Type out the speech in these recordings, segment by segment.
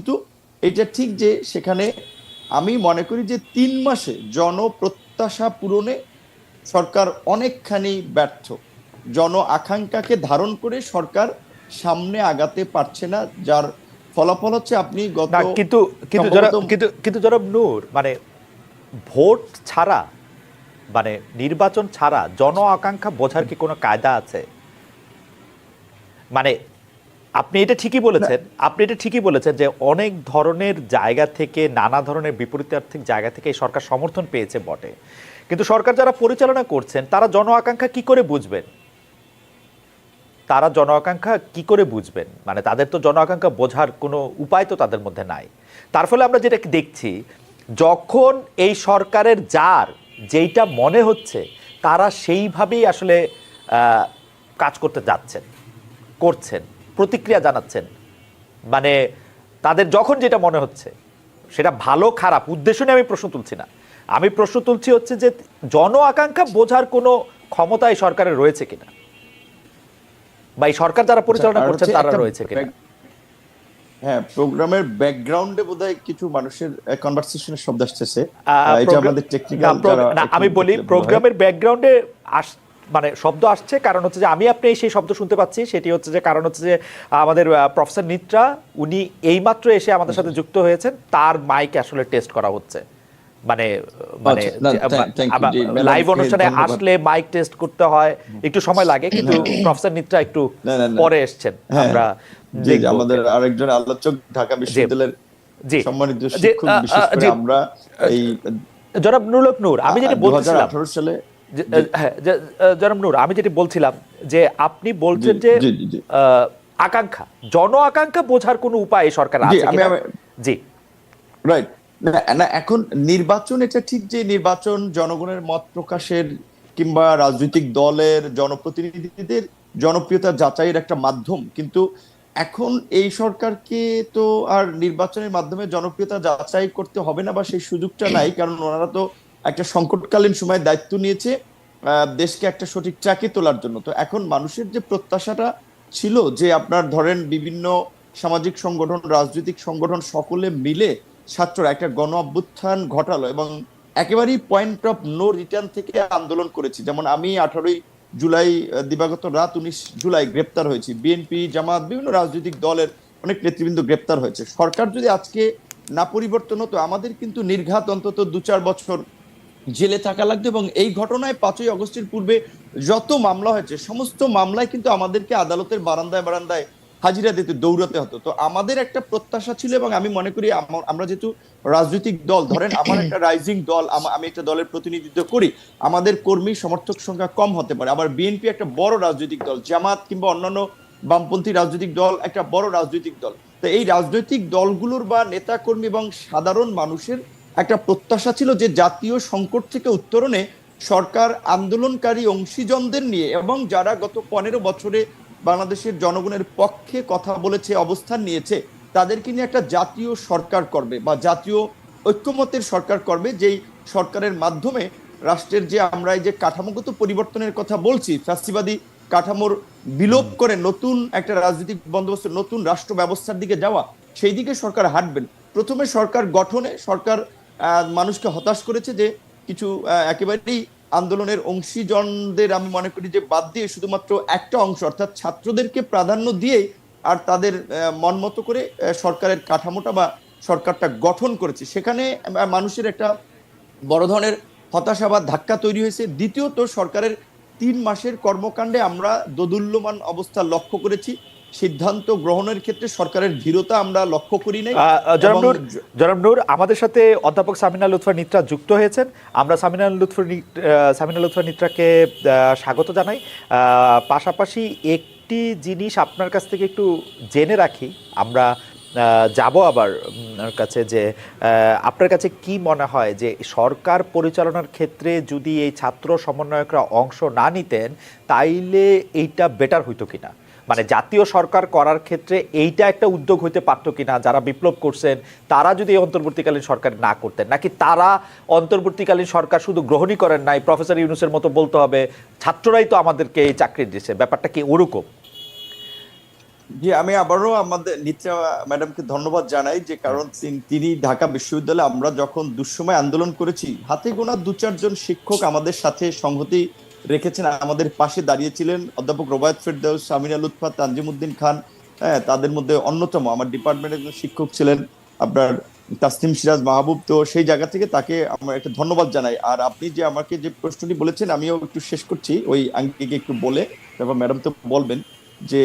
কিন্তু এটা ঠিক যে সেখানে আমি মনে করি যে 3 মাসে জনপ্রত্যাশা পূরণে সরকার অনেকখানি ব্যর্থ। জন আকাঙ্ক্ষাকে ধারণ করে সরকার সামনে আগাতে পারছে না, যার ফলাফল হচ্ছে আপনি গত না, কিন্তু কিন্তু যারা সম্ভবত কিন্তু কিন্তু যারা নূর, মানে ভোট ছাড়া, মানে নির্বাচন ছাড়া জন আকাঙ্ক্ষা বোঝার কি কোনো কায়দা আছে? মানে আপনি এটা ঠিকই না, বলেছেন, আপনি এটা ঠিকই বলেছেন যে অনেক ধরনের জায়গা থেকে, নানা ধরনের বিপরীতার্থিক জায়গা থেকে এই সরকার সমর্থন পেয়েছে বটে, কিন্তু সরকার যারা পরিচালনা করছেন তারা জন আকাঙ্ক্ষা কি করে বুঝবেন? তারা জন আকাঙ্ক্ষা কি করে বুঝবেন? মানে তাদের তো জন আকাঙ্ক্ষা বোঝার কোনো উপায় তো তাদের মধ্যে নাই। তার ফলে আমরা যেটা দেখছি, যখন এই সরকারের যার যেইটা মনে হচ্ছে তারা সেইভাবেই আসলে কাজ করতে যাচ্ছেন, করছেন, প্রতিক্রিয়া জানাচ্ছেন। মানে তাদের যখন যেটা মনে হচ্ছে, সেটা ভালো খারাপ উদ্দেশ্য নিয়ে আমি প্রশ্ন তুলছি না, আমি প্রশ্ন তুলছি হচ্ছে যে জন আকাঙ্ক্ষা বোঝার কোনো ক্ষমতা এই সরকারের রয়েছে কিনা, বা এই সরকার যারা আচ্ছা, পরিচালনা আর করছেন হচ্ছে তারা একটা রয়েছে কিনা। হ্যাঁ, প্রোগ্রামের ব্যাকগ্রাউন্ডে বোধহয় কিছু মানুষের কনভারসেশনের শব্দ আসতেছে। এটা প্রোগ্রাম আমাদের টেকনিক্যাল যারা না, একটু আমি বলি দেখলে ভালো হয়। প্রোগ্রামের ব্যাকগ্রাউন্ডে মানে শব্দ আসছে, কারণ হচ্ছে যে আমি আপনি সেই শব্দ শুনতে পাচ্ছি, সেটি হচ্ছে যে কারণ হচ্ছে যে আমাদের প্রফেসর নিত্রা উনি এইমাত্র এসে আমাদের আচ্ছা সাথে যুক্ত হয়েছেন, তার মাইক আসলে টেস্ট করা হচ্ছে। মানে মানে আচ্ছা, না থ্যাংক ইউ জি লাইভ ম্যাডামকে অনুষ্ঠানে ধন্যবাদ। আসলে মাইক টেস্ট করতে হয়, একটু সময় লাগে, কিন্তু হ্যাঁ, প্রফেসর নিত্রা একটু না না না, পরে এসছেন। হ্যাঁ আমরা জি জি, দেখবো। আমাদের আরেকজন আলোচক ঢাকা জি বিশ্ববিদ্যালয়ের জি সম্মানিত জি শিক্ষক, বিশেষ করে জি আমরা এই জনাব নুরুল হক নূর, আমি যেটি বলতেছিলাম, 2018 সালে জি হ্যাঁ, জনাব নূর, আমি যেটি বলছিলাম যে আপনি জি বলছেন যে জি জি জি আকাঙ্ক্ষা, জন আকাঙ্ক্ষা বোঝার কোনো উপায় এই সরকার জি আছে আমি কিনা। জি রাইট। না না, এখন নির্বাচন, এটা ঠিক যে নির্বাচন জনগণের মত প্রকাশের কিংবা রাজনৈতিক দলের জনপ্রতিনিধিদের জনপ্রিয়তা যাচাইয়ের একটা মাধ্যম, কিন্তু এখন এই সরকারকে তো আর নির্বাচনের মাধ্যমে জনপ্রিয়তা যাচাই করতে হবে না, বা সেই সুযোগটা নাই, কারণ ওনারা তো একটা সংকটকালীন সময় দায়িত্ব নিয়েছে দেশকে একটা সঠিক ট্র্যাকে তোলার জন্য। তো এখন মানুষের যে প্রত্যাশাটা ছিল যে আপনার ধরেন বিভিন্ন সামাজিক সংগঠন, রাজনৈতিক সংগঠন সকলে মিলে ছাত্ররা একটা গণ অভ্যুত্থান ঘটালো এবং একেবারেই পয়েন্ট অফ নো রিটার্ন থেকে আন্দোলন করেছি। যেমন আমি 18ই জুলাই দিবাগত রাত 19 জুলাই গ্রেপ্তার হয়েছি, বিএনপি জামাত বিভিন্ন রাজনৈতিক দলের অনেক নেতৃবৃন্দ গ্রেপ্তার হয়েছে। সরকার যদি আজকে না পরিবর্তন হতো, আমাদের কিন্তু নির্ঘাত অন্তত 2-4 বছর জেলে থাকা লাগতো। এবং এই ঘটনায় 5ই আগস্টের পূর্বে যত মামলা হয়েছে সমস্ত মামলায় কিন্তু আমাদেরকে আদালতের বারান্দায় বারান্দায় হাজিরা দিতে দৌড়াতে হতো। তো আমাদের একটা প্রত্যাশা ছিল, এবং আমি মনে করি আমরা যেহেতু রাজনৈতিক দল, ধরেন আমার একটা রাইজিং দল, আমি একটা দলের প্রতিনিধিত্ব করি, আমাদের কর্মী সমর্থক সংখ্যা কম হতে পারে, আবার বিএনপি একটা বড় রাজনৈতিক দল, জামাত কিংবা অন্যান্য বামপন্থী রাজনৈতিক দল একটা বড় রাজনৈতিক দল। তো এই রাজনৈতিক দলগুলোর বা নেতা কর্মী এবং সাধারণ মানুষের একটা প্রত্যাশা ছিল যে জাতীয় সংকট থেকে উত্তরণে সরকার আন্দোলনকারী অংশীজনদের নিয়ে, এবং যারা গত 15 বছরে বাংলাদেশের জনগণের পক্ষে কথা বলেছে, অবস্থান নিয়েছে, তাদেরকে নিয়ে একটা জাতীয় সরকার করবে বা জাতীয় ঐক্যমতের সরকার করবে, যেই সরকারের মাধ্যমে রাষ্ট্রের যে আমরা এই যে কাঠামোগত পরিবর্তনের কথা বলছি, ফ্যাসিবাদী কাঠামোর বিলোপ করে নতুন একটা রাজনৈতিক বন্দোবস্ত, নতুন রাষ্ট্র ব্যবস্থার দিকে যাওয়া, সেই দিকে সরকার হাঁটবেন। প্রথমে সরকার গঠনে সরকার মানুষকে হতাশ করেছে, যে কিছু একেবারেই আন্দোলনের অংশীজনদের আমি মনে করি যে বাদ দিয়ে শুধুমাত্র একটা অংশ অর্থাৎ ছাত্রদেরকে প্রাধান্য দিয়ে আর তাদের মন মতো করে সরকারের কাঠামোটা বা সরকারটা গঠন করেছে, সেখানে মানুষের একটা বড় ধরনের হতাশা বা ধাক্কা তৈরি হয়েছে। দ্বিতীয়ত, সরকারের 3 মাসের কর্মকাণ্ডে আমরা দোদুল্যমান অবস্থা লক্ষ্য করেছি, সিদ্ধান্ত গ্রহণের ক্ষেত্রে সরকারের ধীরতা আমরা লক্ষ্য করি নাই। জনাব এবং নূর, জনাব নূর, আমাদের সাথে অধ্যাপক সামিনা লুৎফা নিত্রা যুক্ত হয়েছেন। আমরা সামিনা লুৎফা নিত্রাকে স্বাগত জানাই। পাশাপাশি একটি জিনিস আপনার কাছ থেকে একটু জেনে রাখি, আমরা যাব আবার ওনার কাছে, যে আপনার কাছে কি মনে হয় যে সরকার পরিচালনার ক্ষেত্রে যদি এই ছাত্র সমন্বয়করা অংশ না নিতেন, তাইলে এইটা বেটার হইতো কিনা? মানে জাতীয় সরকার করার ক্ষেত্রে এইটা একটা উদ্যোগ হইতে পারতো কিনা, যারা বিপ্লব করছেন তারা যদি অন্তর্বর্তীকালীন সরকার না করতেন, নাকি তারা অন্তর্বর্তীকালীন সরকার শুধু গ্রহণই করেন নাই, প্রফেসর ইউনূসের মতো বলতে হবে ছাত্ররাই তো আমাদেরকে এই চাকরি দিয়েছে, ব্যাপারটা কি ওরকম? জি, আমি আবারও আমাদের নিত্রা ম্যাডামকে ধন্যবাদ জানাই, যে কারণ তিনি ঢাকা বিশ্ববিদ্যালয়ে আমরা যখন দুঃসময় আন্দোলন করেছি, হাতে গোনা দু চারজন শিক্ষক আমাদের সাথে সংহতি রেখেছেন, আমাদের পাশে দাঁড়িয়েছিলেন। অধ্যাপক রোবায়েত ফেরদৌস, আমিনা লুৎফা, তানজিমউদ্দিন খান, হ্যাঁ, তাদের মধ্যে অন্যতম আমার ডিপার্টমেন্টের একজন শিক্ষক ছিলেন আপনার তাসনিম সিরাজ মাহবুব। তো সেই জায়গা থেকে তাকে আমরা একটা ধন্যবাদ জানাই। আর আপনি যে আমাকে যে প্রশ্নটি বলেছেন, আমিও একটু শেষ করছি ওই আঙ্গিকে একটু বলে, তারপর ম্যাডাম তো বলবেন যে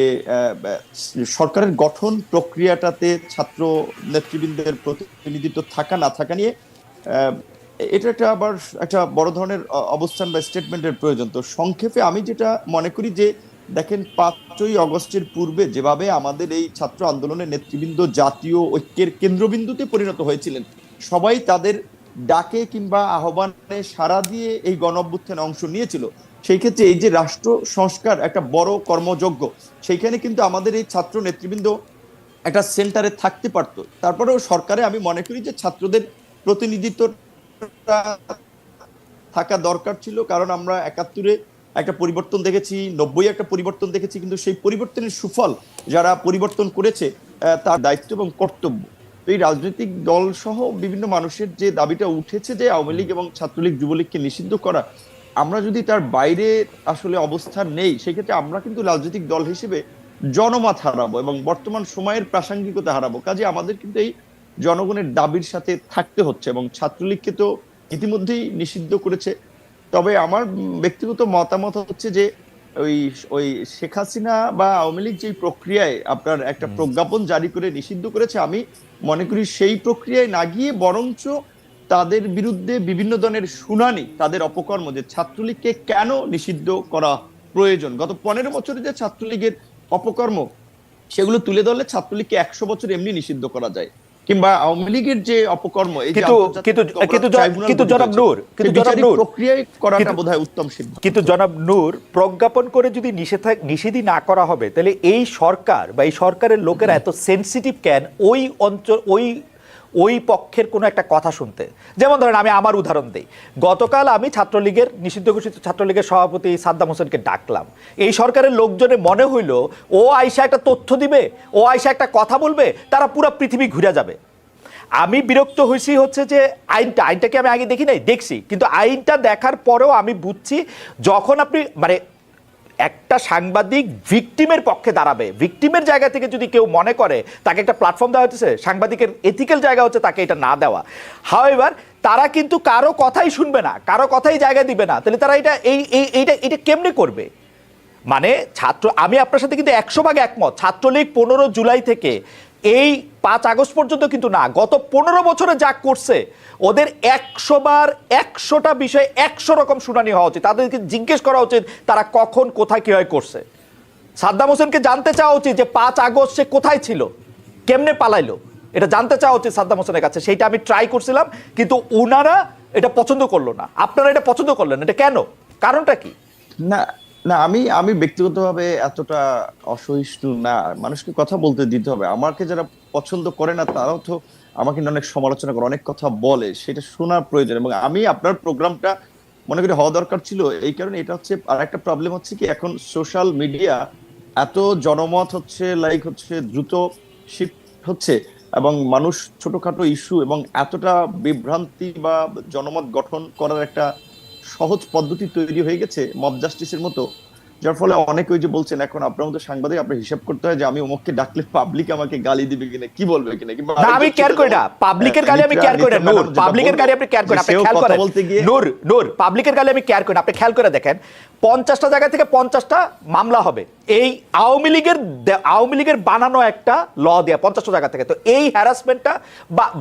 সরকারের গঠন প্রক্রিয়াটাতে ছাত্র নেতৃবৃন্দের প্রতিনিধিত্ব থাকা না থাকা নিয়ে আহ, এটা একটা আবার একটা বড় ধরনের অবস্থান বা স্টেটমেন্টের প্রয়োজন। তো সংক্ষেপে আমি যেটা মনে করি যে দেখেন, 5ই আগস্টের পূর্বে যেভাবে আমাদের এই ছাত্র আন্দোলনের নেতৃবৃন্দ জাতীয় ঐক্যের কেন্দ্রবিন্দুতে পরিণত হয়েছিলেন, সবাই তাদের ডাকে কিংবা আহ্বানে সাড়া দিয়ে এই গণ অভ্যুত্থানে অংশ নিয়েছিল, সেই ক্ষেত্রে এই যে রাষ্ট্র সংস্কার একটা বড় কর্মযজ্ঞ, সেইখানে কিন্তু আমাদের এই ছাত্র নেতৃবৃন্দ একটা সেন্টারে থাকতে পারতো। তারপরেও সরকারে আমি মনে করি যে ছাত্রদের প্রতিনিধিত্ব থাকা দরকার ছিল, কারণ আমরা 71-এ একটা পরিবর্তন দেখেছি, 90-এ একটা পরিবর্তন দেখেছি, কিন্তু সেই পরিবর্তনের সুফল যারা পরিবর্তন করেছে তার দায়িত্ব এবং কর্তব্য। তো এই রাজনৈতিক দল সহ বিভিন্ন মানুষের যে দাবিটা উঠেছে যে আওয়ামী লীগ এবং ছাত্রলীগ যুবলীগকে নিষিদ্ধ করা, আমরা যদি তার বাইরে আসলে অবস্থান নেই, সেক্ষেত্রে আমরা কিন্তু রাজনৈতিক দল হিসেবে জনমত হারাবো এবং বর্তমান সময়ের প্রাসঙ্গিকতা হারাবো। কাজে আমাদের কিন্তু এই জনগণের দাবির সাথে থাকতে হচ্ছে, এবং ছাত্রলীগকে তো ইতিমধ্যেই নিষিদ্ধ করেছে। তবে আমার ব্যক্তিগত মতামত হচ্ছে যে ওই ওই শেখ হাসিনা বা আওয়ামী লীগ যে প্রক্রিয়ায় আপনার একটা প্রজ্ঞাপন জারি করে নিষিদ্ধ করেছে, আমি মনে করি সেই প্রক্রিয়ায় না গিয়ে বরঞ্চ তাদের বিরুদ্ধে বিভিন্ন ধরনের শুনানি, তাদের অপকর্ম, যে ছাত্রলীগকে কেন নিষিদ্ধ করা প্রয়োজন, গত 15 বছরে যে ছাত্রলীগের অপকর্ম, সেগুলো তুলে ধরলে ছাত্রলীগকে 100 বছর এমনি নিষিদ্ধ করা যায়। কিংবা আওয়ামী লীগের যে অপকর্ম, এই যে কিন্তু কিন্তু আন্তর্জাতিক অপরাধ কিন্তু ট্রাইব্যুনাল কিন্তু গঠিত জনাব হয়েছে, নূর, সেই বিচারিক প্রক্রিয়ায় করাটা বোধহয় উত্তম সিদ্ধান্ত। কিন্তু জনাব নূর, প্রজ্ঞাপন করে যদি নিষেধই না করা হবে, তাহলে এই সরকার বা এই সরকারের লোকেরা এত সেনসিটিভ কেন ওই অঞ্চল ওই পক্ষের কোনো একটা কথা শুনতে? যেমন ধরেন, আমি আমার উদাহরণ দিই। গতকাল আমি ছাত্রলীগের নিষিদ্ধ ঘোষিত ছাত্রলীগের সভাপতি সাদ্দাম হোসেনকে ডাকলাম। এই সরকারের লোকজনে মনে হইল ও আইসা একটা তথ্য দিবে, ও আইসা একটা কথা বলবে, তারা পুরো পৃথিবী ঘুরে যাবে। আমি বিরক্ত হয়েছি হচ্ছে যে আইনটাকে আমি আগে দেখি নাই, দেখছি, কিন্তু আইনটা দেখার পরেও আমি বুঝছি, যখন আপনি মানে একটা সাংবাদিক ভিকটিমের পক্ষে দাঁড়াবে, ভিকটিমের জায়গা থেকে যদি কেউ মনে করে তাকে একটা প্ল্যাটফর্ম দেওয়া হচ্ছে, সাংবাদিকের এথিক্যাল জায়গা হচ্ছে তাকে এটা না দেওয়া। হাওয়েভার তারা কিন্তু কারো কথাই শুনবে না, কারো কথাই জায়গা দিবে না, তাহলে তারা এইটা কেমনে করবে? মানে আমি আপনার সাথে কিন্তু 100 ভাগ একমত। ছাত্রলীগ 15 জুলাই থেকে এই 5 আগস্ট পর্যন্ত কিন্তু না, গত 15 বছরে যা করছে, ওদের 100 বার 100টা বিষয় 100 রকম শুনানি হওয়া উচিত। তাদেরকে জিজ্ঞেস করা উচিত তারা কখন কোথায় কিভাবে করছে। সাদ্দাম হোসেনকে জানতে চাওয়া উচিত যে 5 আগস্ট সে কোথায় ছিল, কেমনে পালাইলো, এটা জানতে চাওয়া উচিত সাদ্দাম হোসেনের কাছে। সেইটা আমি ট্রাই করছিলাম, কিন্তু ওনারা এটা পছন্দ করলো না। আপনারা এটা পছন্দ করলেন, এটা কেন? কারণটা কি? না, না, আমি আমি ব্যক্তিগতভাবে এতটা অসহিষ্ণু না। মানুষকে কথা বলতে দিতে হবে। আমাকে যারা পছন্দ করে না তারাও তো আমাকে নিয়ে অনেক সমালোচনা করে, অনেক কথা বলে, সেটা শোনার প্রয়োজন। এবং আমি আপনার প্রোগ্রামটা মনে করি হওয়া দরকার ছিল এই কারণে। এটা হচ্ছে আর একটা প্রবলেম হচ্ছে কি, এখন সোশ্যাল মিডিয়া এত জনমত হচ্ছে, লাইক হচ্ছে, দ্রুত শিফট হচ্ছে, এবং মানুষ ছোটখাটো ইস্যু এবং এতটা বিভ্রান্তি বা জনমত গঠন করার একটা সহজ পদ্ধতি তৈরি হয়ে গেছে, মব জাস্টিসের মতো, যার ফলে অনেকে ওই যে বলছেন, এখন আপনার মতো সাংবাদিক আপনার হিসাব করতে হয় যে আমি অমুককে ডাকলে পাবলিক আমাকে গালি দিবে কিনা, কি বলবে কিনা, কিংবা না, আমি কেয়ার করি না পাবলিকের গালি, আমি কেয়ার করি না নূর। পাবলিকের গালি আপনি কেয়ার করেন, আপনি খেয়াল করেন নূর, পাবলিকের গালি আমি কেয়ার করি না, আপনি খেয়াল করে দেখেন, 50টা জায়গা থেকে 50টা মামলা হবে এই আওয়ামী লীগের বানানো একটা ল দেয়া 50টা জায়গা থেকে। তো এই হ্যারাসমেন্টটা,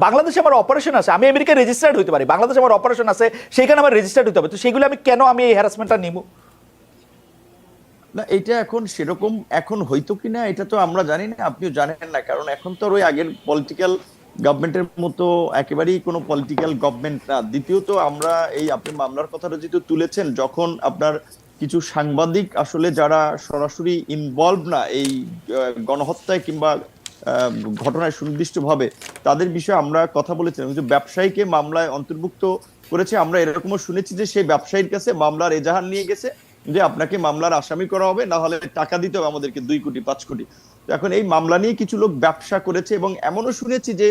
বাংলাদেশে আমার অপারেশন আছে, আমি আমেরিকায় রেজিস্টার্ড হইতে পারি, বাংলাদেশে আমার অপারেশন আছে, সেখানে আমার রেজিস্টার্ড হইতে হবে। তো সেগুলো আমি কেন এই হ্যারাসমেন্টটা নিব? না, এটা এখন সেরকম এখন হইতো কিনা এটা তো আমরা জানি না, আপনিও জানেন না, কারণ এখন তো ওই আগের পলিটিক্যাল গভর্নমেন্টের মতো একেবারেই কোনো পলিটিক্যাল গভর্নমেন্ট না। দ্বিতীয়ত আমরা এই আপনি মামলার কথাটা যেহেতু তুলেছেন, যখন আপনার কিছু সাংবাদিক আসলে যারা সরাসরি ইনভলভ না এই গণহত্যায় কিংবা ঘটনায় সুনির্দিষ্টভাবে, তাদের বিষয়ে আমরা কথা বলেছিলাম। কিন্তু ব্যবসায়ীকে মামলায় অন্তর্ভুক্ত করেছে, আমরা এরকমও শুনেছি যে সেই ব্যবসায়ীর কাছে মামলার এজাহার নিয়ে গেছে যে আপনাকে মামলার আসামি করা হবে, না হলে টাকা দিতে হবে আমাদেরকে 2 কোটি 5 কোটি। তো এখন এই মামলা নিয়ে কিছু লোক ব্যবসা করেছে, এবং এমনও শুনেছি যে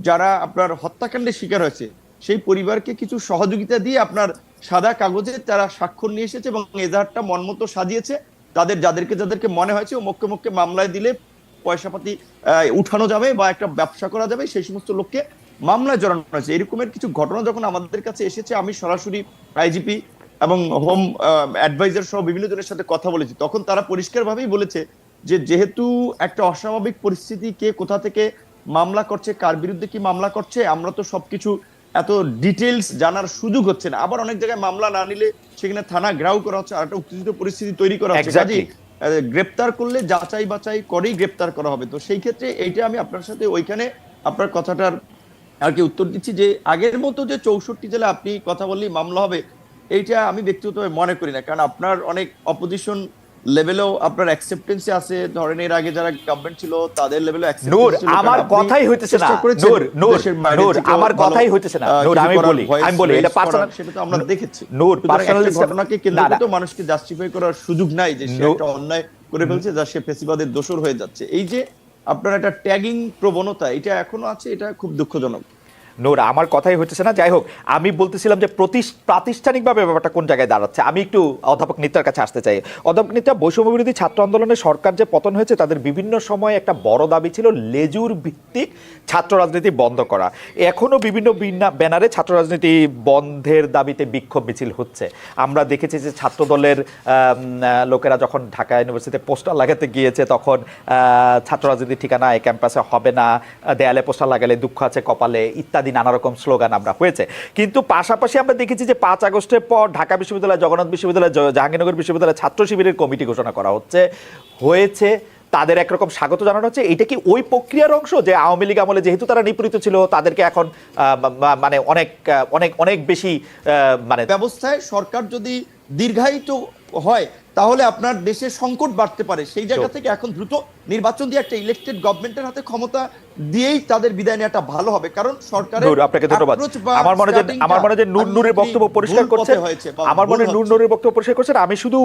যারা আপনার হত্যাকাণ্ডের শিকার হয়েছে সেই পরিবারকে কিছু সহযোগিতা দিয়ে আপনার সাদা কাগজে তারা স্বাক্ষর নিয়ে এসেছে এবং এজাহারটা মনমতো সাজিয়েছে। তাদের যাদেরকে মনে হয়েছে ও মক্কে মক্কে মামলায় দিলে পয়সাপাতি উঠানো যাবে বা একটা ব্যবসা করা যাবে, সেই সমস্ত লোককে মামলায় জড়ানো হয়েছে। এরকমের কিছু ঘটনা যখন আমাদের কাছে এসেছে, আমি সরাসরি আইজিপি এবং হোম অ্যাডভাইজার সহ বিভিন্ন জনের সাথে কথা বলেছি, তখন তারা পরিষ্কারভাবেই বলেছে যে যেহেতু একটা অস্বাভাবিক পরিস্থিতি, কে কোথা থেকে মামলা করছে, কার বিরুদ্ধে কি মামলা করছে, আমরা তো সবকিছু এত ডিটেলস জানার সুযোগ হচ্ছে না। আবার অনেক জায়গায় মামলা না নিলে সেখানে থানা ঘেরাও করা হচ্ছে, আর একটা উত্তেজিত পরিস্থিতি তৈরি করা হচ্ছে। কাজেই গ্রেপ্তার করলে যাচাই বাছাই করেই গ্রেপ্তার করা হবে। তো সেই ক্ষেত্রে এইটা আমি আপনার সাথে ওইখানে আপনার কথাটার আর কি উত্তর দিচ্ছি যে আগের মতো যে 64 জেলা আপনি কথা বললেই মামলা হবে, এইটা আমি ব্যক্তিগতভাবে মনে করি না। কারণ আপনার অনেক অপোজিশন লেভেলেও আপনার অ্যাকসেপ্টেন্সি আছে, ধরেন এর আগে যারা গভর্নমেন্ট ছিল তাদের লেভেলেও নূর আমার কথাই হইতেছে না, নূর নূর নূর আমার কথাই হইতেছে না, নূর আমি বলি এটা পার্সোনাল, সেটা তো আমরা দেখেছি। নূর পার্সোনাল ঘটনাকে কেন্দ্র করে তো মানুষকে জাস্টিফাই করার সুযোগ নাই যে সে একটা অন্যায় করে ফেলছে, যা সে ফেসিবাদের দোষর হয়ে যাচ্ছে। এই যে আপনার একটা ট্যাগিং প্রবণতা এটা এখনো আছে, এটা খুব দুঃখজনক। নূর আমার কথাই হচ্ছে না। যাই হোক, আমি বলতেছিলাম যে প্রাতিষ্ঠানিকভাবে ব্যাপারটা কোন জায়গায় দাঁড়াচ্ছে। আমি একটু অধ্যাপক নিত্যার কাছে আসতে চাই। অধ্যাপক নিত্যা, বৈষম্য বিরোধী ছাত্র আন্দোলনে সরকার যে পতন হয়েছে, তাদের বিভিন্ন সময় একটা বড় দাবি ছিল লেজুর ভিত্তিক ছাত্র রাজনীতি বন্ধ করা। এখনো বিভিন্ন ব্যানারে ছাত্র রাজনীতি বন্ধের দাবিতে বিক্ষোভ মিছিল হচ্ছে। আমরা দেখেছি যে ছাত্র দলের লোকেরা যখন ঢাকা ইউনিভার্সিটিতে পোস্টার লাগাতে গিয়েছে, তখন ছাত্র রাজনীতির ঠিকানা এই ক্যাম্পাসে হবে না, দেয়ালে পোস্টার লাগালে দুঃখ আছে কপালে, ইত্যাদি নানা রকম স্লোগান আমরা হয়েছে। কিন্তু পাশাপাশি আমরা দেখেছি যে 5 আগস্টের পর ঢাকা বিশ্ববিদ্যালয়, জগন্নাথ বিশ্ববিদ্যালয়, জাহাঙ্গীরনগর বিশ্ববিদ্যালয় ছাত্র শিবিরের কমিটি ঘোষণা করা হয়েছে, তাদের একরকম স্বাগত জানানো হচ্ছে। এটা কি ওই প্রক্রিয়ার অংশ যে আওয়ামী লীগ আমলে যেহেতু তারা নিপীড়িত ছিল, তাদেরকে এখন মানে অনেক অনেক অনেক বেশি মানে ব্যবস্থায় সরকার যদি দীর্ঘায়িত হয় তাহলে আপনার দেশে সংকট বাড়তে পারে, সেই জায়গা থেকে এখন দ্রুত নির্বাচন দিয়ে একটা ইলেক্টেড গভর্নমেন্টের হাতে ক্ষমতা দিয়েই তাদের বিদায় নেওয়াটা ভালো হবে। কারণ সরকারের আপনাকে ধন্যবাদ। আমার মনে যে নূরের বক্তব্য পরিষ্কার করছেন, আমার মনে নূরের বক্তব্য পরিষ্কার করছেন। আমি শুধু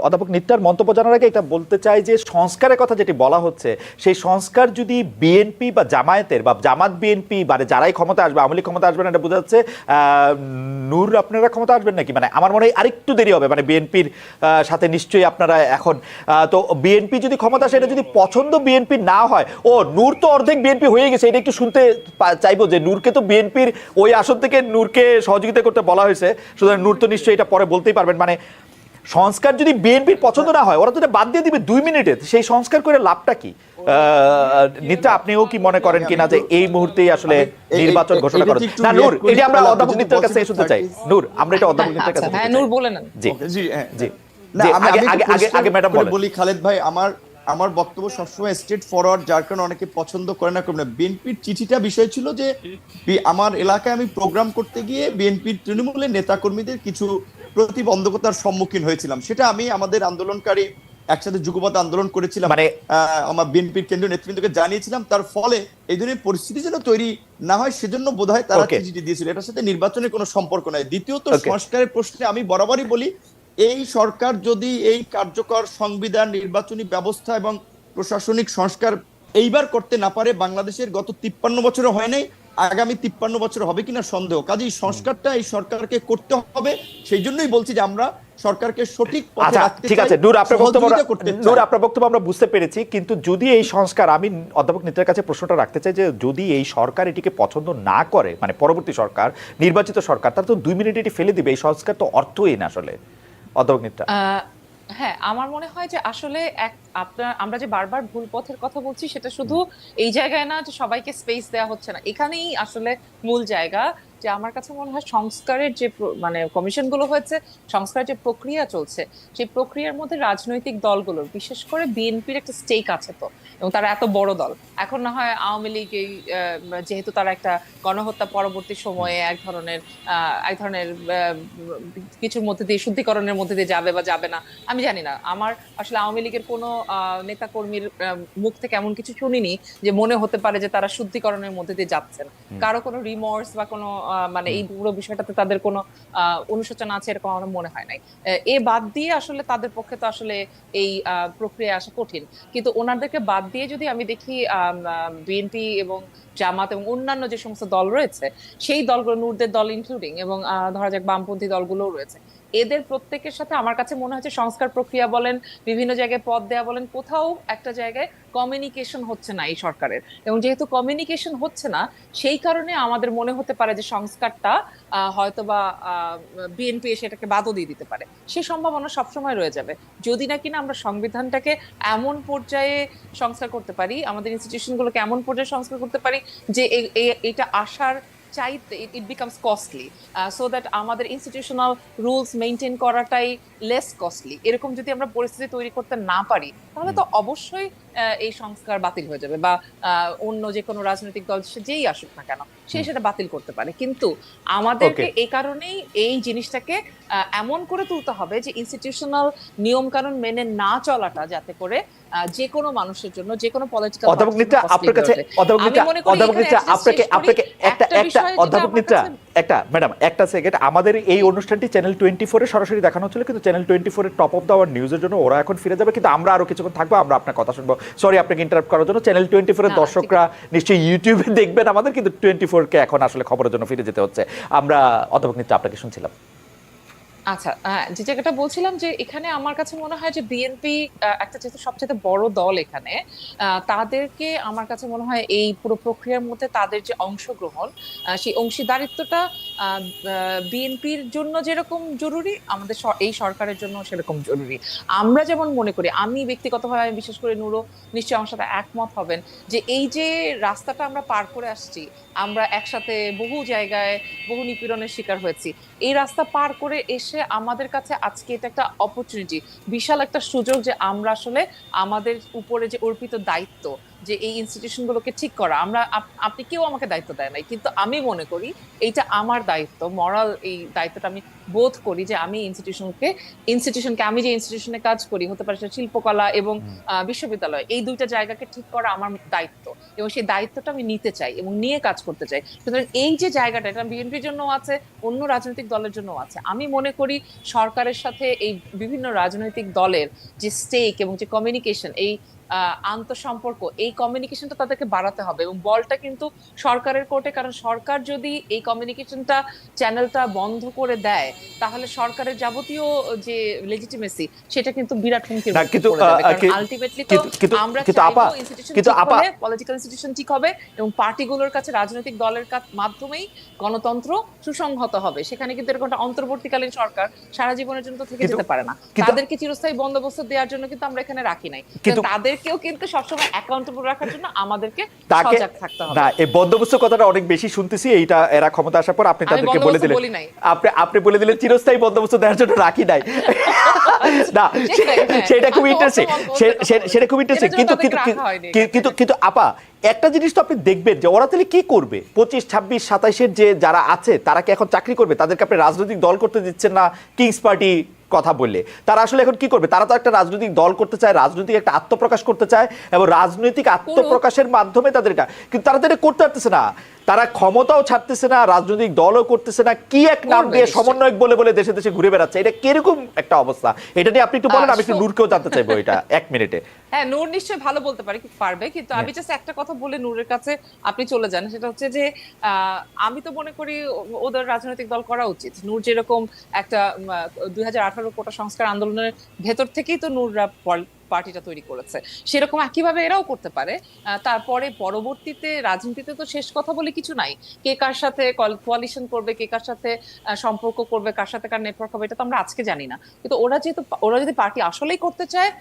অধ্যাপক নিত্যার মন্তব্য জানার আগে এটা বলতে চাই যে সংস্কারের কথা যেটি বলা হচ্ছে, সেই সংস্কার যদি বিএনপি বা জামায়াতের বা জামাত বিএনপি মানে যারাই ক্ষমতা আসবে, আওয়ামী লীগ ক্ষমতা আসবে না এটা বোঝা যাচ্ছে, নূর আপনারা ক্ষমতা আসবেন নাকি? মানে আমার মনে হয় আরেকটু দেরি হবে, মানে বিএনপির সাথে নিশ্চয়ই আপনারা এখন তো বিএনপি যদি ক্ষমতা আসে, এটা যদি পছন্দ বিএনপি না হয়, ও নূর তো অর্ধেক বিএনপি হয়ে গেছে, এটা একটু শুনতে চাইবো যে নূরকে তো বিএনপির ওই আসন থেকে নূরকে সহযোগিতা করতে বলা হয়েছে, সুতরাং নূর তো নিশ্চয়ই এটা পরে বলতেই পারবেন। মানে সংস্কার যদি বিএনপির পছন্দ না হয়, ওরা তো বাদ দিয়ে দিবে 2 মিনিটে, সেই সংস্কার করে লাভটা কি? নিত্যা, আপনিও কি মনে করেন কিনা যে এই মুহূর্তেই আসলে নির্বাচন ঘোষণা করা না? নূর, এটা আমরা অধ্যাপক নিত্যার কাছে শুনতে চাই। নূর, আমরা এটা অধ্যাপক নিত্যার কাছে, হ্যাঁ নূর বলেন। জি জি আগে ম্যাডাম বলি। খালেদ ভাই, আমার বক্তব্য সবসময় স্ট্রেট ফরওয়ার্ড, যার কারণে অনেকে পছন্দ করে না। বিএনপির চিঠিটা বিষয় ছিল যে আমার এলাকায় আমি প্রোগ্রাম করতে গিয়ে বিএনপির তৃণমূলের নেতাকর্মীদের কিছু প্রতিবন্ধকতার সম্মুখীন হয়েছিলাম। সেটা আমি আমাদের আন্দোলনকারী একসাথে যুগপৎ আন্দোলন করেছিলাম, মানে আমার বিএনপির কেন্দ্রীয় নেতৃবৃন্দকে জানিয়েছিলাম। তার ফলে এই ধরনের পরিস্থিতি যেন তৈরি না হয় সেজন্য বোধহয় তারা চিঠি দিয়েছিল। এটার সাথে নির্বাচনের কোনো সম্পর্ক নাই। দ্বিতীয়ত, সংস্কারের প্রশ্নে আমি বরাবরই বলি, এই সরকার যদি এই কার্যকর সংবিধান, নির্বাচনী ব্যবস্থা এবং প্রশাসনিক সংস্কার এইবার করতে না পারে, বাংলাদেশের গত 53 বছরে হয় নাই, আগামী 53 বছর হবে কিনা সন্দেহ। কাজেই সংস্কারটা এই সরকারকে করতে হবে। সেই জন্যই বলছি যে আমরা সরকারকে সঠিক পথে রাখতে চাই। ঠিক আছে নূর, আপনার বক্তব্য আমরা বুঝতে পেরেছি। কিন্তু যদি এই সংস্কার, আমি অধ্যাপক নিত্যার কাছে প্রশ্নটা রাখতে চাই যে যদি এই সরকার এটিকে পছন্দ না করে, মানে পরবর্তী সরকার, নির্বাচিত সরকার, তার তো 2 মিনিট এটি ফেলে দিবে। এই সংস্কার তো অর্থহীন আসলে। অধ্যাপক নিত্যা, হ্যাঁ, আমার মনে হয় যে আসলে আমরা যে বারবার ভুল পথের কথা বলছি, সেটা শুধু এই জায়গায় না যে সবাইকে স্পেস দেওয়া হচ্ছে না, এখানেই আসলে মূল জায়গা। যে আমার কাছে মনে হয় সংস্কারের যে মানে কমিশনগুলো হয়েছে, সংস্কারের যে প্রক্রিয়া চলছে, সেই প্রক্রিয়ার মধ্যে রাজনৈতিক দলগুলোর, বিশেষ করে বিএনপির একটা স্টেক আছে তো, এবং তারা এত বড় দল। এখন না হয় আওয়ামী লীগ যেহেতু তারা একটা গণহত্যা পরবর্তী সময়ে এক ধরনের কিছুর মধ্যে দিয়ে, শুদ্ধিকরণের মধ্যে দিয়ে যাবে বা যাবে না আমি জানি না। আমার আসলে আওয়ামী লীগের কোনো নেতা কর্মীর মুখ থেকে এমন কিছু শুনিনি যে মনে হতে পারে যে তারা শুদ্ধিকরণের মধ্যে দিয়ে যাচ্ছেন। কারো কোনো রিমোর্স বা কোনো মানে এই পুরো বিষয়টাতে তাদের কোনো অনুশোচনা আছে এরকম আমার মনে হয় নাই। এ বাদ দিয়ে আসলে তাদের পক্ষে তো আসলে এই প্রক্রিয়া আসা কঠিন। কিন্তু ওনাদেরকে বাদ দিয়ে যদি আমি দেখি বিএনপি এবং জামাত এবং অন্যান্য যে সমস্ত দল রয়েছে, সেই দলগুলো, নূরদের দল ইনক্লুডিং, এবং ধরা যাক বামপন্থী দলগুলোও রয়েছে, এদের প্রত্যেকের সাথে আমার কাছে মনে হচ্ছে সংস্কার প্রক্রিয়া বলেন, বিভিন্ন জায়গায় পদ দেয়া বলেন, কোথাও একটা জায়গায় কমিউনিকেশন হচ্ছে না এই সরকারের। এবং যেহেতু কমিউনিকেশন হচ্ছে না, সেই কারণে আমাদের মনে হতে পারে যে সংস্কারটা হয়তোবা বিএনপি সেটাকে বাদও দিয়ে দিতে পারে। সে সম্ভাবনা সবসময় রয়ে যাবে যদি না কিনা আমরা সংবিধানটাকে এমন পর্যায়ে সংস্কার করতে পারি, আমাদের ইনস্টিটিউশন গুলোকে এমন পর্যায়ে সংস্কার করতে পারি যে এটা আসার চাইতে it becomes costly, so that আমাদের ইনস্টিটিউশনাল রুলস মেনটেন করাটাই লেস কস্টলি। এরকম যদি আমরা পরিস্থিতি তৈরি করতে না পারি, তাহলে তো অবশ্যই এই সংস্কার বাতিল হয়ে যাবে, বা অন্য যে কোনো রাজনৈতিক দল সে যেই আসুক না কেন সে সেটা বাতিল করতে পারে। কিন্তু আমাদেরকে এই কারণেই এই জিনিসটাকে এমন করে তুলতে হবে যে ইনস্টিটিউশনাল নিয়ম কানুন মেনে না চলাটা যাতে করে যে কোনো মানুষের জন্য, যে কোনো পলিটিক্যাল অধ্যাপক নিত্রা আপনার কাছে, অধ্যাপক নিত্রা আপনাকে একটা ম্যাডাম একটা সেকেন্ড, আমাদের এই অনুষ্ঠানটি চ্যানেল 24 এ সরাসরি দেখানো হচ্ছিল, কিন্তু চ্যানেল 24 এর টপ অফ দ্য আওয়ার নিউজের জন্য ওরা এখন ফিরে যাবে, কিন্তু আমরা আরো কিছুক্ষণ থাকবো, আমরা আপনার কথা শুনবো। সরি আপনাকে ইন্টারাপ্ট করার জন্য। চ্যানেল 24 এর দর্শকরা নিশ্চয়ই ইউটিউবে দেখবেন আমাদের, কিন্তু 24 কে এখন আসলে খবরের জন্য ফিরে যেতে হচ্ছে। আমরা অধ্যাপক নিত্রা আপনাকে শুনছিলাম। আচ্ছা, যে জায়গাটা বলছিলাম যে এখানে আমার কাছে মনে হয় যে বিএনপি একটা যেহেতু সবচেয়ে বড় দল এখানে, তাদেরকে আমার কাছে মনে হয় এই পুরো প্রক্রিয়ার মধ্যে তাদের যে অংশগ্রহণ, সেই অংশীদারিত্বটা বিএনপির জন্য যেরকম জরুরি, আমাদের এই সরকারের জন্য সেরকম জরুরি। আমরা যেমন মনে করি, আমি ব্যক্তিগতভাবে, আমি বিশেষ করে নুরো নিশ্চয়ই আমার সাথে একমত হবেন, যে এই যে রাস্তাটা আমরা পার করে আসছি, আমরা একসাথে বহু জায়গায় বহু নিপীড়নের শিকার হয়েছি, এই রাস্তা পার করে এসে আমাদের কাছে আজকে এটা একটা অপরচুনিটি, বিশাল একটা সুযোগ যে আমরা আসলে আমাদের উপরে যে অর্পিত দায়িত্ব, যে এই ইনস্টিটিউশন গুলোকে ঠিক করা, আপনি কেউ আমাকে দায়িত্ব দেয় নাই, কিন্তু আমি মনে করি এইটা আমার দায়িত্ব, মরাল এই দায়িত্বটা আমি বোধ করি যে আমি ইনস্টিটিউশনকে আমি যে ইনস্টিটিউশনে কাজ করি, হতে পারে সেটা শিল্পকলা এবং বিশ্ববিদ্যালয়, এই দুইটা জায়গাকে ঠিক করা আমার দায়িত্ব, এবং সেই দায়িত্বটা আমি নিতে চাই এবং নিয়ে কাজ করতে চাই। সুতরাং এই যে জায়গাটা, এটা বিএনপির জন্য আছে, অন্য রাজনৈতিক দলের জন্য আছে। আমি মনে করি সরকারের সাথে এই বিভিন্ন রাজনৈতিক দলের যে স্টেক এবং যে কমিউনিকেশন, এই আন্তঃসম্পর্ক, এই কমিউনিকেশনটা তাদেরকে বাড়াতে হবে, এবং বলটা কিন্তু সরকারের কোর্টে। কারণ সরকার যদি এই কমিউনিকেশনটা চ্যানেলটা বন্ধ করে দেয়, তাহলে সরকারের যাবতীয় যে লেজিটিমেসি সেটা কিন্তু বিরাট হুমকির মধ্যে পড়ে যাবে। কারণ আলটিমেটলি তো আমরা চাইবো ইনস্টিটিউশন ঠিক হবে, পলিটিক্যাল ইনস্টিটিউশন ঠিক হবে, এবং পার্টিগুলোর কাছে, রাজনৈতিক দলের মাধ্যমেই গণতন্ত্র সুসংহত হবে। সেখানে কিন্তু এরকম একটা অন্তর্বর্তীকালীন সরকার সারা জীবনের জন্য তো থেকে যেতে পারে না। তাদেরকে চিরস্থায়ী বন্দোবস্ত দেওয়ার জন্য কিন্তু আমরা এখানে রাখি নাই, তাদেরকেও কিন্তু সবসময় অ্যাকাউন্টেবল রাখার জন্য আমাদেরকে সজাগ থাকতে হবে। না, এই বন্দোবস্ত কথাটা অনেক বেশি শুনতেছি, এইটা এরা ক্ষমতা আসার পর আপনি তাদেরকে বলে দিলেন, আপনি বলে দিলেন চিরস্থায়ী বন্দোবস্ত দেওয়ার জন্য রাখি নাই। না, সেটা খুব ইন্টারেস্টিং, সেটা খুব ইন্টারেস্টিং। কিন্তু আপা, একটা জিনিস তো আপনি দেখবেন যে ওরা তাহলে কি করবে, 25, 26, 27-এর যে যারা আছে তারা কি এখন চাকরি করবে? তাদেরকে আপনি রাজনৈতিক দল করতে দিচ্ছেন না কিংস পার্টি কথা বললে, তারা আসলে এখন কি করবে? তারা তো একটা রাজনৈতিক দল করতে চায়, রাজনৈতিক একটা আত্মপ্রকাশ করতে চায়, এবং রাজনৈতিক আত্মপ্রকাশের মাধ্যমে তাদের এটা, কিন্তু তারা তো এটা করতে পারতেছে না, তারা ক্ষমতাও ছাড়তেছে না, রাজনৈতিক দলও করতেছে না, কি এক নাম দিয়ে সমন্বয়ক বলে বলে দেশে দেশে ঘুরে বেড়াচ্ছে। এটা কিরকম একটা অবস্থা, এটা নিয়ে আপনি একটু বলেন, আমি একটু নূরকেও জানতে চাইবো এটা 1 মিনিটে। হ্যাঁ, নূর নিশ্চয়ই ভালো বলতে পারবে, কিন্তু আমি জাস্ট একটা কথা বলে নূরের কাছে আপনি চলে যান। সেটা হচ্ছে যে আমি তো মনে করি ওদের রাজনৈতিক দল করা উচিত। নূর যেরকম একটা 2018 কোটা সংস্কার আন্দোলনের ভেতর থেকেই তো নূররা পার্টিটা তৈরি করেছে, সেরকম একইভাবে এরাও করতে পারে। তারপরে পরবর্তীতে রাজনীতিতে তো শেষ কথা বলে কিছু নাই, কে কার সাথে কোয়ালিশন করবে, কে কার সাথে সম্পর্ক করবে, কার সাথে কার নেটওয়ার্ক হবে, এটা তো আমরা আজকে জানি না। কিন্তু ওরা যদি পার্টি আসলেই করতে চায়,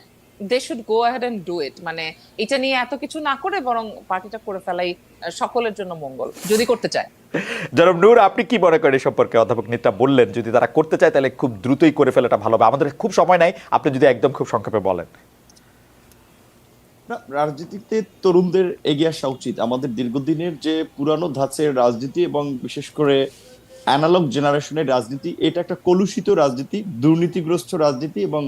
they should go ahead and do it। মানে এটা নিয়ে এত কিছু না করে বরং পার্টিটা করে ফেলাই সকলের জন্য মঙ্গল, যদি করতে চায়। জনাব নূর, আপনি কি মনে করেন এই সম্পর্কে? অধ্যাপক নিত্রা বললেন যদি তারা করতে চায় তাহলে খুব দ্রুতই করে ফেলাটা ভালো হবে। আমাদের খুব সময় নাই, আপনি যদি একদম খুব সংক্ষেপে বলেন। না, রাজনীতিতে তরুণদের এগিয়ে আসা উচিত। আমাদের দীর্ঘদিনের যে পুরানো ধাঁচের রাজনীতি এবং বিশেষ করে অ্যানালগ জেনারেশনের রাজনীতি, এটা একটা কলুষিত রাজনীতি, দুর্নীতিগ্রস্ত রাজনীতি, এবং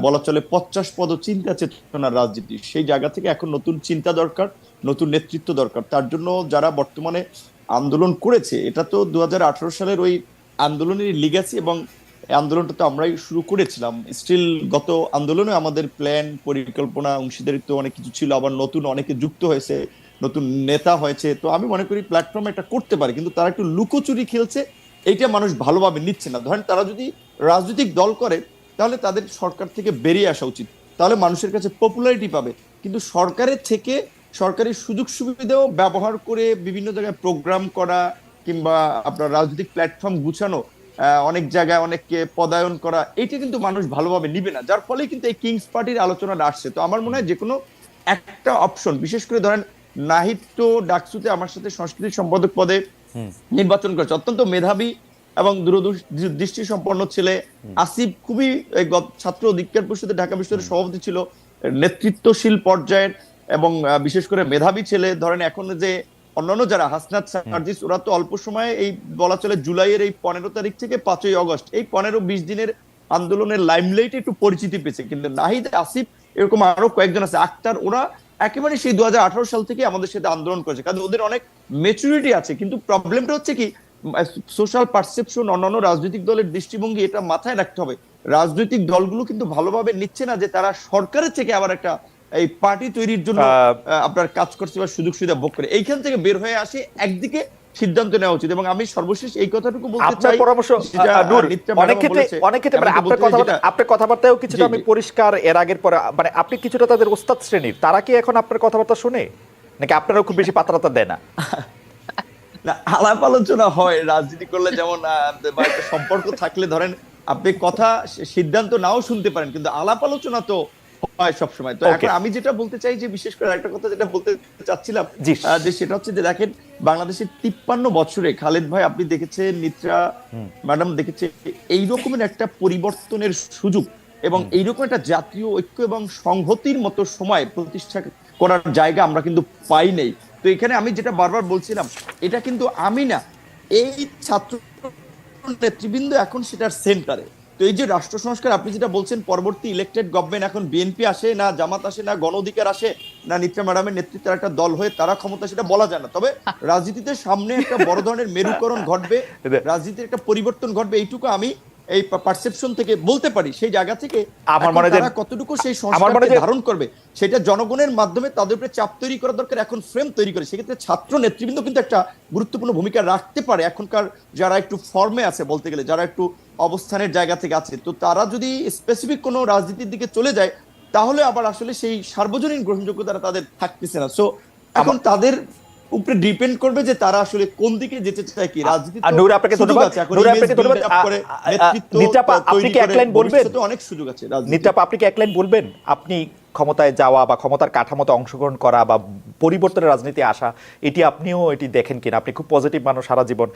বলা চলে 50 পদ চিন্তা চেতনার রাজনীতি। সেই জায়গা থেকে এখন নতুন চিন্তা দরকার, নতুন নেতৃত্ব দরকার। তার জন্য যারা বর্তমানে আন্দোলন করেছে, এটা তো 2018 সালের ওই আন্দোলনের লিগ্যাসি, এবং এই আন্দোলনটা তো আমরাই শুরু করেছিলাম। স্টিল গত আন্দোলনে আমাদের প্ল্যান, পরিকল্পনা, অংশীদারিত্ব অনেক কিছু ছিল, আবার নতুন অনেকে যুক্ত হয়েছে, নতুন নেতা হয়েছে। তো আমি মনে করি প্ল্যাটফর্মে এটা করতে পারে, কিন্তু তারা একটু লুকোচুরি খেলছে, এইটা মানুষ ভালোভাবে নিচ্ছে না। ধরেন তারা যদি রাজনৈতিক দল করে তাহলে তাদের সরকার থেকে বেরিয়ে আসা উচিত, তাহলে মানুষের কাছে পপুলারিটি পাবে। কিন্তু সরকারের থেকে সরকারি সুযোগ সুবিধাও ব্যবহার করে বিভিন্ন জায়গায় প্রোগ্রাম করা কিংবা আপনার রাজনৈতিক প্ল্যাটফর্ম গুছানো, অনেক জায়গায় অনেককে পদায়ন করা, এটা কিন্তু মানুষ ভালোভাবে নিবে না, যার ফলে কিন্তু এই কিংস পার্টির আলোচনাটা আসছে। তো আমার মনে হয় যে কোনো একটা অপশন, বিশেষ করে ধরেন নাহিদ তো ডাকসুতে আমার সাথে সংস্কৃতি সম্পাদক পদে নির্বাচন করেছে, অত্যন্ত মেধাবী এবং দূরদৃষ্টি সম্পন্ন ছেলে। আসিফ খুবই ছাত্র অধিকার পরিষদে ঢাকা বিশ্ববিদ্যালয়ের সভাপতি ছিল, নেতৃত্বশীল পর্যায়ের এবং বিশেষ করে মেধাবী ছেলে। ধরেন এখন যে অন্যান্য যারা হাসনাত সার্জিস, ওরা তো অল্প সময়ে, এই বলা চলে জুলাইয়ের এই 15 তারিখ থেকে 5ই অগস্ট, এই 15-20 দিনের আন্দোলনের লাইমলাইটে একটু পরিচিতি পেয়েছে। কিন্তু নাহিদ, আসিফ, এরকম আরো কয়েকজন আছে, আক্তার, ওরা একেবারে সেই 2018 সাল থেকে আমাদের সাথে আন্দোলন করেছে, কারণ ওদের অনেক ম্যাচুরিটি আছে। কিন্তু প্রবলেমটা হচ্ছে কি, সোশ্যাল পারসেপশন, অন্যান্য রাজনৈতিক দলের দৃষ্টিভঙ্গি, এটা মাথায় রাখতে হবে। রাজনৈতিক দলগুলো কিন্তু ভালোভাবে নিচ্ছে না যে তারা সরকারের থেকে আবার একটা এই পার্টি তৈরির জন্য আপনার কাজ করছে বা সুযোগ সুবিধা ভোগ করে। এইখান থেকে বের হয়ে আসে একদিকে সিদ্ধান্ত নেওয়া উচিত। এবং আমি সর্বশেষ এই কথাটুকু বলতে আপনার চাই, পরামর্শ নূর, অনেক ক্ষেত্রে মানে আপনার কথাবার্তাও কিছুটা আমি পরিষ্কার এর আগের পরে, মানে আপনি কিছুটা তাদের ওস্তাদ শ্রেণীর, তারা কি এখন আপনার কথাবার্তা শুনে, নাকি আপনারাও খুব বেশি পাত্রতা দেয় না? না, আলাপ আলোচনা হয় রাজনীতি করলে, যেমন একটা সম্পর্ক থাকলে ধরেন আপনি কথা সিদ্ধান্ত নাও শুনতে পারেন, কিন্তু আলাপ আলোচনা তো হয় সবসময়। তো এখন আমি যেটা বলতে চাই, যে বিশেষ করে একটা কথা যেটা বলতে চাচ্ছিলাম, যে সেটা হচ্ছে যে দেখেন, বাংলাদেশের 53 বছরে খালেদ ভাই আপনি দেখেছেন, নিত্রা ম্যাডাম দেখেছে, এই রকমের একটা পরিবর্তনের সুযোগ এবং এইরকম একটা জাতীয় ঐক্য এবং সংহতির মতো সময় প্রতিষ্ঠা করার জায়গা আমরা কিন্তু পাই নাই। তো এখানে আমি যেটা বারবার বলছিলাম, এটা কিন্তু আমি না, এই ছাত্র নেতৃবৃন্দ এখন সেটার সেন্টারে। তো এই যে রাষ্ট্র সংস্কার আপনি যেটা বলছেন, পরবর্তী ইলেক্টেড গভর্নমেন্ট, এখন বিএনপি আসে না, জামাত আসে না, গণ অধিকার আসে না, নিত্রা ম্যাডামের নেতৃত্বের একটা দল হয়ে তারা ক্ষমতা, সেটা বলা যায় না। তবে রাজনীতিতে সামনে একটা বড় ধরনের মেরুকরণ ঘটবে, রাজনীতির একটা পরিবর্তন ঘটবে, এইটুকু আমি এই পারসেপশন থেকে বলতে পারি। সেই জায়গা থেকে আমার মনে হয় তারা কতটুকু সেই সংস্কারকে ধারণ করবে, সেটা জনগণের মাধ্যমে তাদের উপরে চাপ তৈরি করা দরকার, এখন ফ্রেম তৈরি করে। সেক্ষেত্রে ছাত্র নেতৃবৃন্দ কিন্তু একটা গুরুত্বপূর্ণ ভূমিকা রাখতে পারে, এখনকার যারা একটু ফর্মে আছে বলতে গেলে, যারা একটু অবস্থানের জায়গা থেকে আছে। তো তারা যদি স্পেসিফিক কোনো রাজনীতির দিকে চলে যায়, তাহলে আবার আসলে সেই সার্বজনীন গ্রহণযোগ্যতা তাদের থাকতেছে না। সো এখন তাদের উপরে ডিপেন্ড করবে যে তারা আসলে কোন দিকে যেতে চায়। কি রাজনীতি, নূর আপনাকে ধন্যবাদ, নূর আপনাকে ধন্যবাদ। নিতাপা আপনি কি এক লাইন বলবেন? অনেক সুযোগ আছে নিতাপা, আপনি কি এক লাইন বলবেন? আপনি ক্ষমতায় যাওয়া বা ক্ষমতার কাঠামোতে অংশগ্রহণ করা বা পরিবর্তনের রাজনীতি আসা, এটি আপনিও এটি দেখেন কিনা? আপনি খুব পজিটিভ মানুষ সারা জীবন।